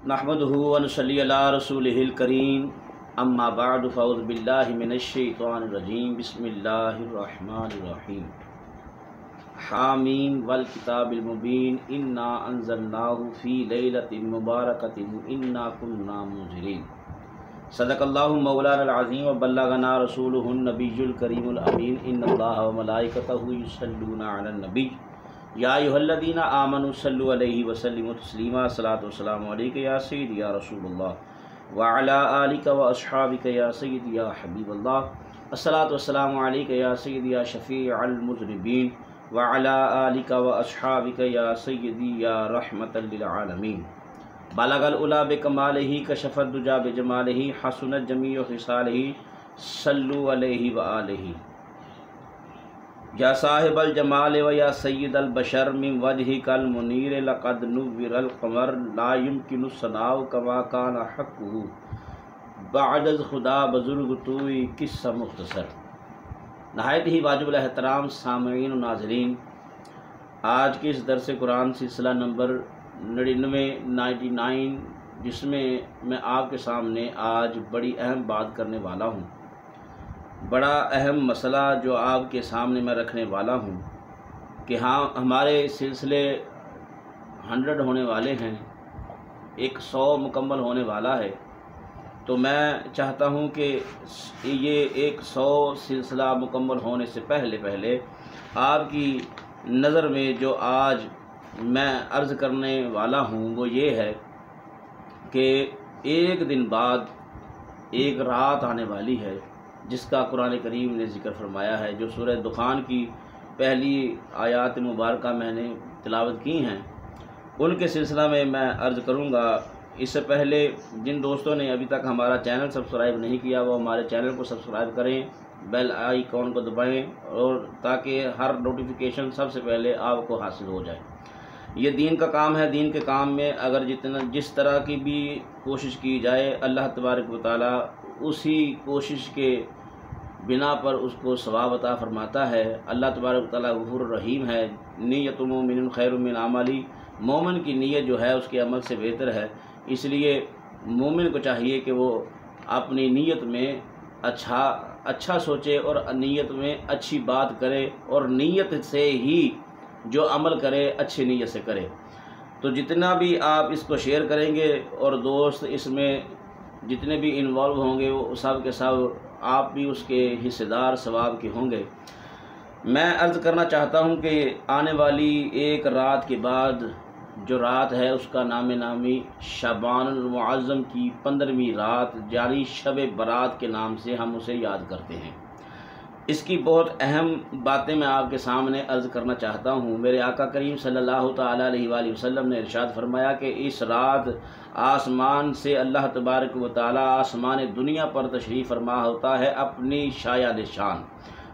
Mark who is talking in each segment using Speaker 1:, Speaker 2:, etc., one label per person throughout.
Speaker 1: نحمدہ ونصلی علی رسولہ الکریم اما بعد فاعوذ باللہ من الشیطان الرجیم بسم اللہ الرحمن الرحیم حامیم والکتاب المبین انا انزلناہ فی لیلۃ مبارکۃ انا کنا منذرین صدق اللہ مولانا العظیم وبلغنا رسولہ النبی الکریم الامین ان اللہ وملائکتہ یصلون علی النبی یا ایھا الذین آمنوا صلوا علیہ وسلموا تسلیما صلاۃ والسلام علیک یا سیدی یا رسول اللہ وعلی آلک واصحابک یا سیدی یا حبیب اللہ الصلاۃ والسلام علیک یا سیدی یا شفیع المذنبین وعلی آلک واصحابک یا سیدی یا رحمۃ للعالمین بلغ العلا بکمالہ کشف الدجی بجمالہ حسنت جمیع خصالہ صلوا علیہ وآلہ یا صاحب الجمال و یا سید البشر من وجہک المنیر لقد نور القمر لا يمکن الثناء کما کان حقہ بعد از خدا بزرگ توئی قصہ مختصر۔ نہایت ہی واجب الاحترام سامعین و ناظرین، آج کے اس درس قرآن سلسلہ نمبر 99 جس میں آپ کے سامنے آج بڑی اہم بات کرنے والا ہوں، بڑا اہم مسئلہ جو آپ کے سامنے میں رکھنے والا ہوں کہ ہاں ہمارے سلسلے 100 ہونے والے ہیں، 100 مکمل ہونے والا ہے، تو میں چاہتا ہوں کہ یہ 100 سلسلہ مکمل ہونے سے پہلے آپ کی نظر میں جو آج میں عرض کرنے والا ہوں وہ یہ ہے کہ ایک دن بعد ایک رات آنے والی ہے جس کا قرآن کریم نے ذکر فرمایا ہے، جو سورہ دخان کی پہلی آیات مبارکہ میں نے تلاوت کی ہیں ان کے سلسلہ میں عرض کروں گا۔ اس سے پہلے جن دوستوں نے ابھی تک ہمارا چینل سبسکرائب نہیں کیا وہ ہمارے چینل کو سبسکرائب کریں، بیل آئیکن کو دبائیں اور تاکہ ہر نوٹیفیکیشن سب سے پہلے آپ کو حاصل ہو جائے۔ یہ دین کا کام ہے، دین کے کام میں اگر جس طرح کی بھی کوشش کی جائے اللہ تبارک و تعالیٰ اسی کوشش کے بنا پر اس کو ثواب عطا فرماتا ہے۔ اللہ تبارک و تعالیٰ غفور الرحیم ہے۔ نیت مومن خیر من عملی، مومن کی نیت جو ہے اس کے عمل سے بہتر ہے، اس لیے مومن کو چاہیے کہ وہ اپنی نیت میں اچھا سوچے اور نیت میں اچھی بات کرے اور نیت سے ہی جو عمل کرے اچھی نیت سے کرے۔ تو جتنا بھی آپ اس کو شیئر کریں گے اور دوست اس میں جتنے بھی انوالو ہوں گے وہ سب کے سب آپ بھی اس کے حصے دار ثواب کے ہوں گے۔ میں عرض کرنا چاہتا ہوں کہ آنے والی ایک رات کے بعد جو رات ہے اس کا نامی شعبان المعظم کی 15ویں رات یعنی شب برات کے نام سے ہم اسے یاد کرتے ہیں۔ اس کی بہت اہم باتیں میں آپ کے سامنے عرض کرنا چاہتا ہوں۔ میرے آقا کریم صلی اللہ تعالیٰ علیہ وآلہ وسلم نے ارشاد فرمایا کہ اس رات آسمان سے اللہ تبارک و تعالیٰ آسمان دنیا پر تشریف فرما ہوتا ہے اپنی شایان شان۔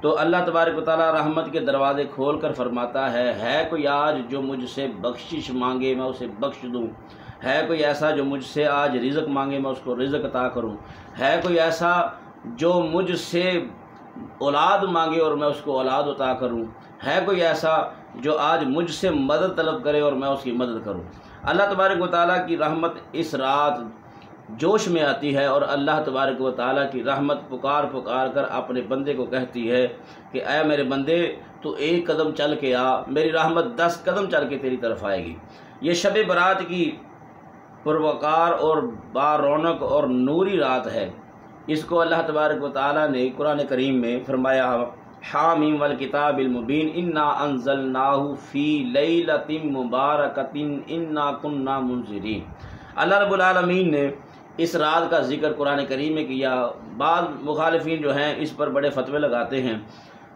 Speaker 1: تو اللہ تبارک و تعالیٰ رحمت کے دروازے کھول کر فرماتا ہے کوئی آج جو مجھ سے بخشش مانگے میں اسے بخش دوں، ہے کوئی ایسا جو مجھ سے آج رزق مانگے میں اس کو رزق عطا کروں، ہے کوئی ایسا جو مجھ سے اولاد مانگے اور میں اس کو اولاد عطا کروں، ہے کوئی ایسا جو آج مجھ سے مدد طلب کرے اور میں اس کی مدد کروں۔ اللہ تبارک و تعالیٰ کی رحمت اس رات جوش میں آتی ہے اور اللہ تبارک و تعالیٰ کی رحمت پکار کر اپنے بندے کو کہتی ہے کہ اے میرے بندے تو 1 قدم چل کے آ، میری رحمت 10 قدم چل کے تیری طرف آئے گی۔ یہ شب برات کی پروقار اور با رونق اور نوری رات ہے۔ اس کو اللہ تبارک و تعالیٰ نے قرآن کریم میں فرمایا حامیم والکتاب المبین انا انزلناہ فی لیلۃ مبارکۃ انا کنا منذرین۔ اللہ رب العالمین نے اس رات کا ذکر قرآن کریم میں کیا۔ بعض مخالفین جو ہیں اس پر بڑے فتوے لگاتے ہیں،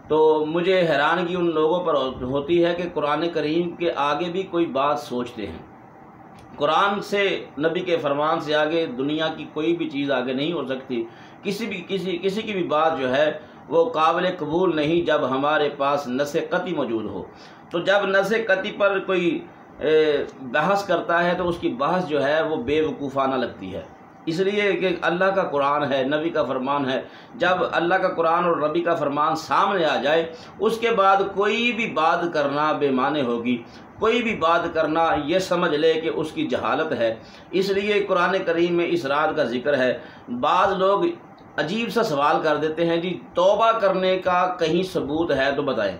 Speaker 1: تو مجھے حیرانگی ان لوگوں پر ہوتی ہے کہ قرآن کریم کے آگے بھی کوئی بات سوچتے ہیں۔ قرآن سے نبی کے فرمان سے آگے دنیا کی کوئی بھی چیز آگے نہیں ہو سکتی۔ کسی کی بھی بات جو ہے وہ قابل قبول نہیں جب ہمارے پاس نص قطعی موجود ہو۔ تو جب نص قطعی پر کوئی بحث کرتا ہے تو اس کی بحث جو ہے وہ بے وقوفانہ لگتی ہے۔ اس لیے کہ اللہ کا قرآن ہے، نبی کا فرمان ہے۔ جب اللہ کا قرآن اور نبی کا فرمان سامنے آ جائے اس کے بعد کوئی بھی بات کرنا بے معنی ہوگی، کوئی بھی بات کرنا یہ سمجھ لے کہ اس کی جہالت ہے۔ اس لیے قرآن کریم میں اس رات کا ذکر ہے۔ بعض لوگ عجیب سا سوال کر دیتے ہیں، جی توبہ کرنے کا کہیں ثبوت ہے تو بتائیں۔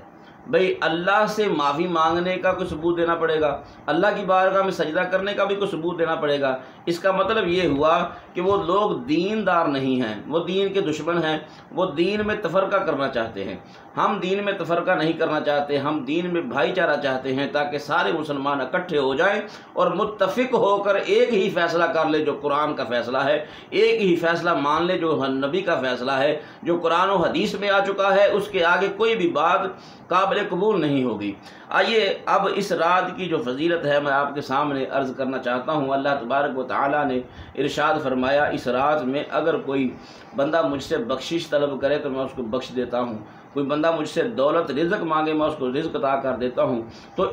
Speaker 1: بھئی اللہ سے معافی مانگنے کا کوئی ثبوت دینا پڑے گا، اللہ کی بارگاہ میں سجدہ کرنے کا بھی کوئی ثبوت دینا پڑے گا۔ اس کا مطلب یہ ہوا کہ وہ لوگ دیندار نہیں ہیں، وہ دین کے دشمن ہیں، وہ دین میں تفرقہ کرنا چاہتے ہیں۔ ہم دین میں تفرقہ نہیں کرنا چاہتے، ہم دین میں بھائی چارہ چاہتے ہیں تاکہ سارے مسلمان اکٹھے ہو جائیں اور متفق ہو کر ایک ہی فیصلہ کر لے جو قرآن کا فیصلہ ہے، ایک ہی فیصلہ مان لے جو نبی کا فیصلہ ہے، جو قرآن و حدیث میں آ چکا ہے۔ اس کے آگے کوئی بھی بات قابل قبول نہیں ہوگی۔ آئیے اب اس رات کی جو فضیلت ہے میں آپ کے سامنے عرض کرنا چاہتا ہوں۔ اللہ تبارک و تعالیٰ نے ارشاد فرمایا، اس رات میں اگر کوئی بندہ مجھ سے بخشش طلب کرے تو میں اس کو بخش دیتا ہوں، کوئی بندہ مجھ سے دولت رزق مانگے میں اس کو رزق عطا کر دیتا ہوں۔ تو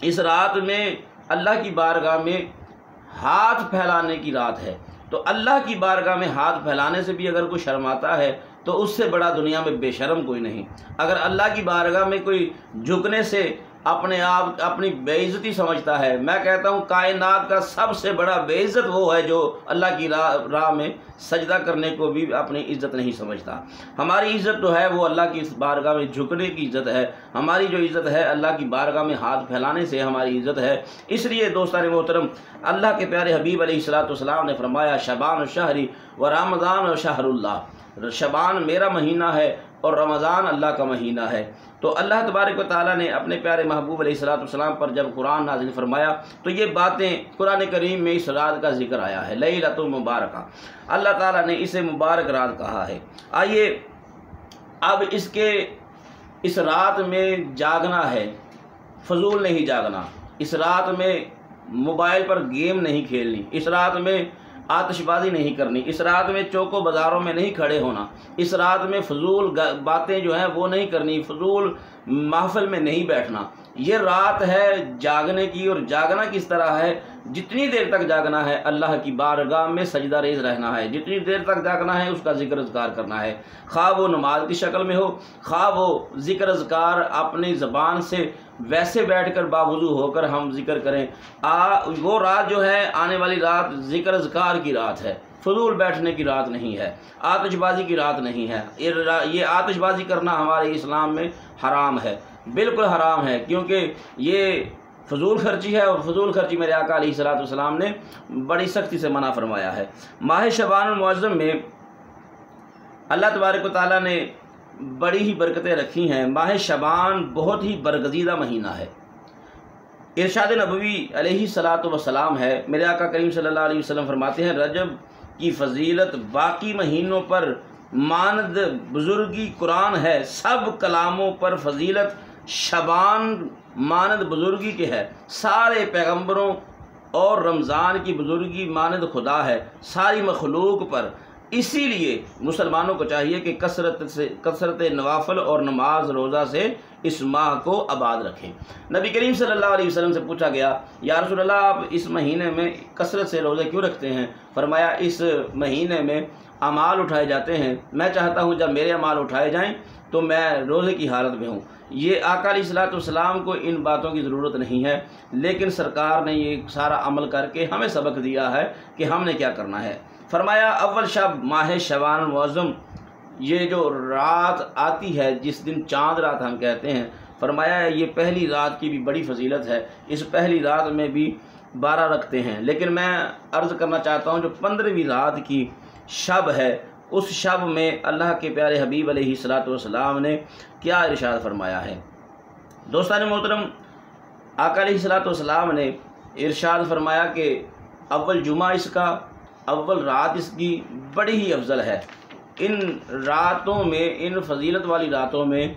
Speaker 1: اس رات میں اللہ کی بارگاہ میں ہاتھ پھیلانے کی رات ہے۔ تو اللہ کی بارگاہ میں ہاتھ پھیلانے سے بھی اگر کوئی شرماتا ہے تو اس سے بڑا دنیا میں بے شرم کوئی نہیں۔ اگر اللہ کی بارگاہ میں کوئی جھکنے سے اپنے آپ اپنی بے عزتی سمجھتا ہے، میں کہتا ہوں کائنات کا سب سے بڑا بے عزت وہ ہے جو اللہ کی راہ میں سجدہ کرنے کو بھی اپنی عزت نہیں سمجھتا۔ ہماری عزت تو ہے وہ اللہ کی بارگاہ میں جھکنے کی عزت ہے، ہماری جو عزت ہے اللہ کی بارگاہ میں ہاتھ پھیلانے سے ہماری عزت ہے۔ اس لیے دوستان محترم، اللہ کے پیارے حبیب علیہ الصلوۃ والسلام نے فرمایا، شعبان شہری و رمضان شہر اللہ، شعبان میرا مہینہ ہے اور رمضان اللہ کا مہینہ ہے۔ تو اللہ تبارک و تعالیٰ نے اپنے پیارے محبوب علیہ الصلوۃ والسلام پر جب قرآن نازل فرمایا تو یہ باتیں قرآن کریم میں اس رات کا ذکر آیا ہے، لیلۃ المبارکہ، اللہ تعالیٰ نے اسے مبارک رات کہا ہے۔ آئیے اب اس رات میں جاگنا ہے، فضول نہیں جاگنا، اس رات میں موبائل پر گیم نہیں کھیلنی، اس رات میں آتش بازی نہیں کرنی، اس رات میں چوکو بازاروں میں نہیں کھڑے ہونا، اس رات میں فضول باتیں جو ہیں وہ نہیں کرنی، فضول محفل میں نہیں بیٹھنا۔ یہ رات ہے جاگنے کی، اور جاگنا کس طرح ہے؟ جتنی دیر تک جاگنا ہے اللہ کی بارگاہ میں سجدہ ریز رہنا ہے، جتنی دیر تک جاگنا ہے اس کا ذکر اذکار کرنا ہے، خواہ وہ نماز کی شکل میں ہو، خواہ وہ ذکر اذکار اپنی زبان سے ویسے بیٹھ کر باوضو ہو کر ہم ذکر کریں۔ وہ رات جو ہے آنے والی رات ذکر اذکار کی رات ہے، فضول بیٹھنے کی رات نہیں ہے، آتش بازی کی رات نہیں ہے۔ یہ آتش بازی کرنا ہمارے اسلام میں حرام ہے، بالکل حرام ہے، کیونکہ یہ فضول خرچی ہے، اور فضول خرچی میرے آقا علیہ الصلوۃ والسلام نے بڑی سختی سے منع فرمایا ہے۔ ماہ شعبان المعظم میں اللہ تبارک و تعالیٰ نے بڑی ہی برکتیں رکھی ہیں۔ ماہ شعبان بہت ہی برگزیدہ مہینہ ہے۔ ارشاد نبوی علیہ الصلوۃ والسلام ہے، میرے آقا کریم صلی اللہ علیہ وسلم فرماتے ہیں، رجب کی فضیلت باقی مہینوں پر مانند بزرگی قرآن ہے، سب کلاموں پر فضیلت شعبان مانند بزرگی کے ہے، سارے پیغمبروں اور رمضان کی بزرگی مانند خدا ہے ساری مخلوق پر۔ اسی لیے مسلمانوں کو چاہیے کہ کثرت نوافل اور نماز روزہ سے اس ماہ کو آباد رکھیں۔ نبی کریم صلی اللہ علیہ وسلم سے پوچھا گیا، یا رسول اللہ آپ اس مہینے میں کثرت سے روزے کیوں رکھتے ہیں؟ فرمایا، اس مہینے میں اعمال اٹھائے جاتے ہیں، میں چاہتا ہوں جب میرے اعمال اٹھائے جائیں تو میں روزے کی حالت میں ہوں۔ یہ آقا علیہ الصلوۃ والسلام کو ان باتوں کی ضرورت نہیں ہے، لیکن سرکار نے یہ سارا عمل کر کے ہمیں سبق دیا ہے کہ ہم نے کیا کرنا ہے۔ فرمایا، اول شب ماہ شعبان المعظم، یہ جو رات آتی ہے جس دن چاند رات ہم کہتے ہیں، فرمایا یہ پہلی رات کی بھی بڑی فضیلت ہے، اس پہلی رات میں بھی 12 رکھتے ہیں، لیکن میں عرض کرنا چاہتا ہوں جو 15ویں رات کی شب ہے، اس شب میں اللہ کے پیارے حبیب علیہ الصلوۃ والسلام نے کیا ارشاد فرمایا ہے۔ دوستان محترم، آقا علیہ الصلوۃ والسلام نے ارشاد فرمایا کہ اول جمعہ اس کا، اول رات اس کی بڑی ہی افضل ہے۔ ان راتوں میں، ان فضیلت والی راتوں میں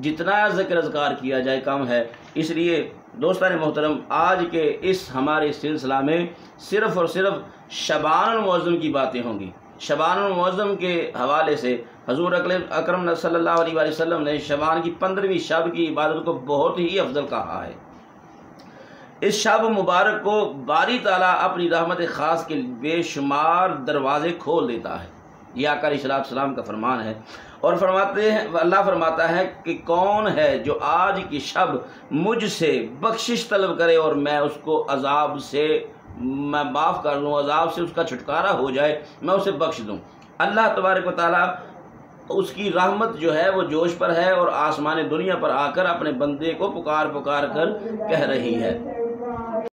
Speaker 1: جتنا ذکر اذکار کیا جائے کم ہے۔ اس لیے دوستان محترم، آج کے اس ہمارے سلسلہ میں صرف اور صرف شعبان المعظم کی باتیں ہوں گی۔ شعبان المعظم کے حوالے سے حضور اکرم صلی اللہ علیہ وآلہ وسلم نے شعبان کی 15ویں شب کی عبادت کو بہت ہی افضل کہا ہے۔ اس شب مبارک کو باری تعالیٰ اپنی رحمت خاص کے بے شمار دروازے کھول دیتا ہے۔ یہ آقا علیہ السلام کا فرمان ہے، اور فرماتے ہیں، اللہ فرماتا ہے کہ کون ہے جو آج کی شب مجھ سے بخشش طلب کرے اور میں اس کو عذاب سے میں معاف کر دوں، عذاب سے اس کا چھٹکارا ہو جائے، میں اسے بخش دوں۔ اللہ تبارک و تعالیٰ اس کی رحمت جو ہے وہ جوش پر ہے اور آسمان دنیا پر آ کر اپنے بندے کو پکار پکار کر کہہ رہی ہے۔